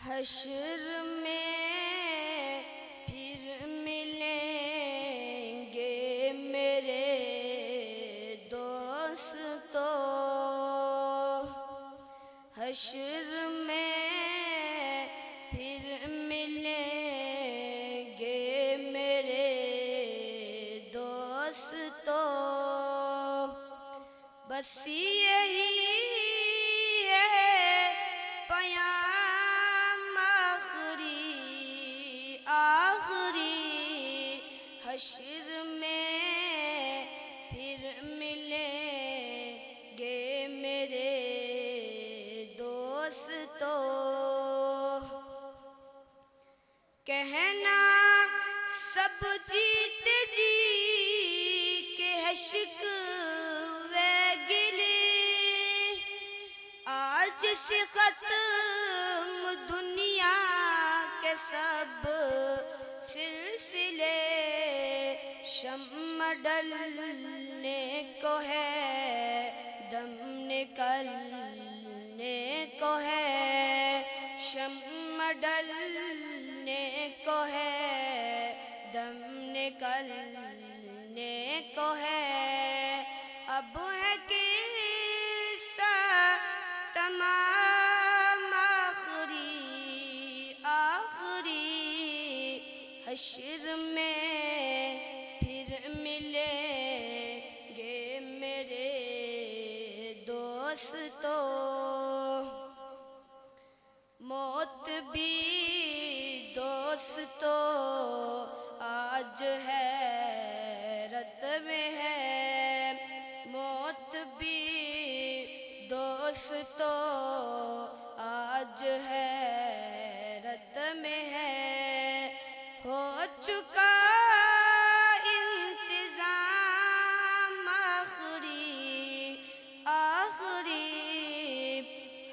حشر میں پھر ملیں گے میرے دوستو، حشر میں پھر ملیں گے میرے دوستو، بس یہی ہے پیام آخری، حشر میں پھر ملیں گے میرے دوستو، کہنا سب جیت جی کے ہے شکوے گلی، آج سے ختم دنیا کے سب سلسلے، شمع ڈلنے کو ہے دم نکلنے کو ہے، شمع ڈلنے کو ہے دم نکلنے کو ہے، اب ہے قصہ تمام آخری، حشر میں پھر ملیں گے میرے دوستو، موت بھی دوستو آج حیرت میں ہے، موت بھی دوستو آج حیرت میں ہے، ہو چکا انتظام آخری،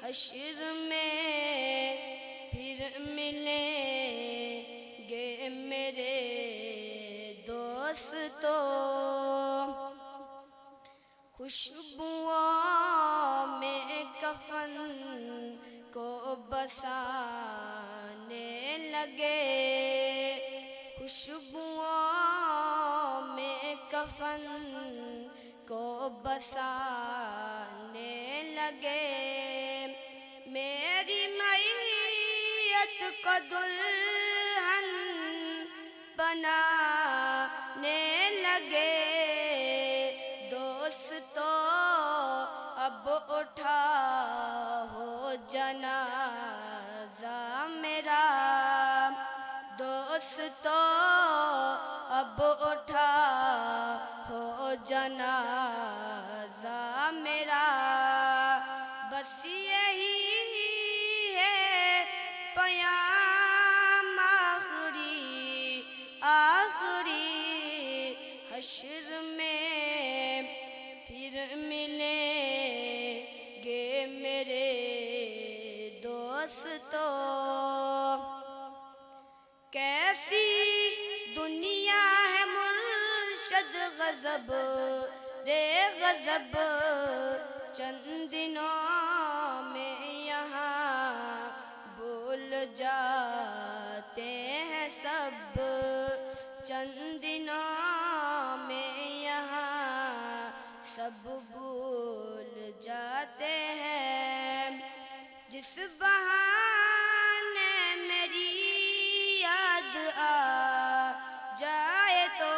حشر میں پھر ملیں گے میرے دوستو، خوشبوؤں میں کفن کو بسانے لگے، خوشبوؤں میں کفن کو بسانے لگے، میری میت کو دلہن بنانے لگے، دوستو اب اٹھاؤ جنازہ میرا، دوستو اب اٹھاؤ جنازہ میرا، بس یہی ہے پیام آخری، حشر میں پھر ملیں گے میرے دوستو، کیسی دنیا ہے مرشد غضب رے غضب، چند دنوں میں یہاں بھول جاتے ہیں سب، چند دنوں میں یہاں سب بھول جاتے ہیں، جس بہانے میری یاد آ جائے تو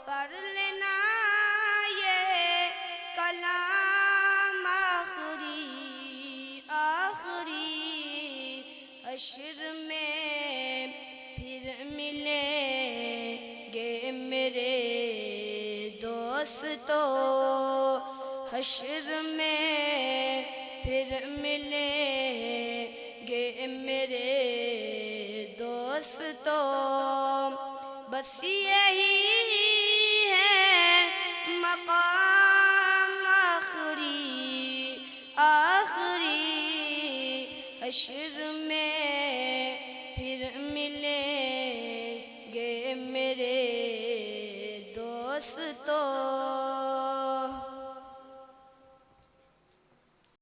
پڑھ لینا یہ کلام آخری، حشر میں پھر ملیں گے میرے دوستو، حشر میں پھر ملیں گے میرے دوستو، بس یہی ہے مقام آخری، حشر میں پھر ملیں گے میرے دوستو۔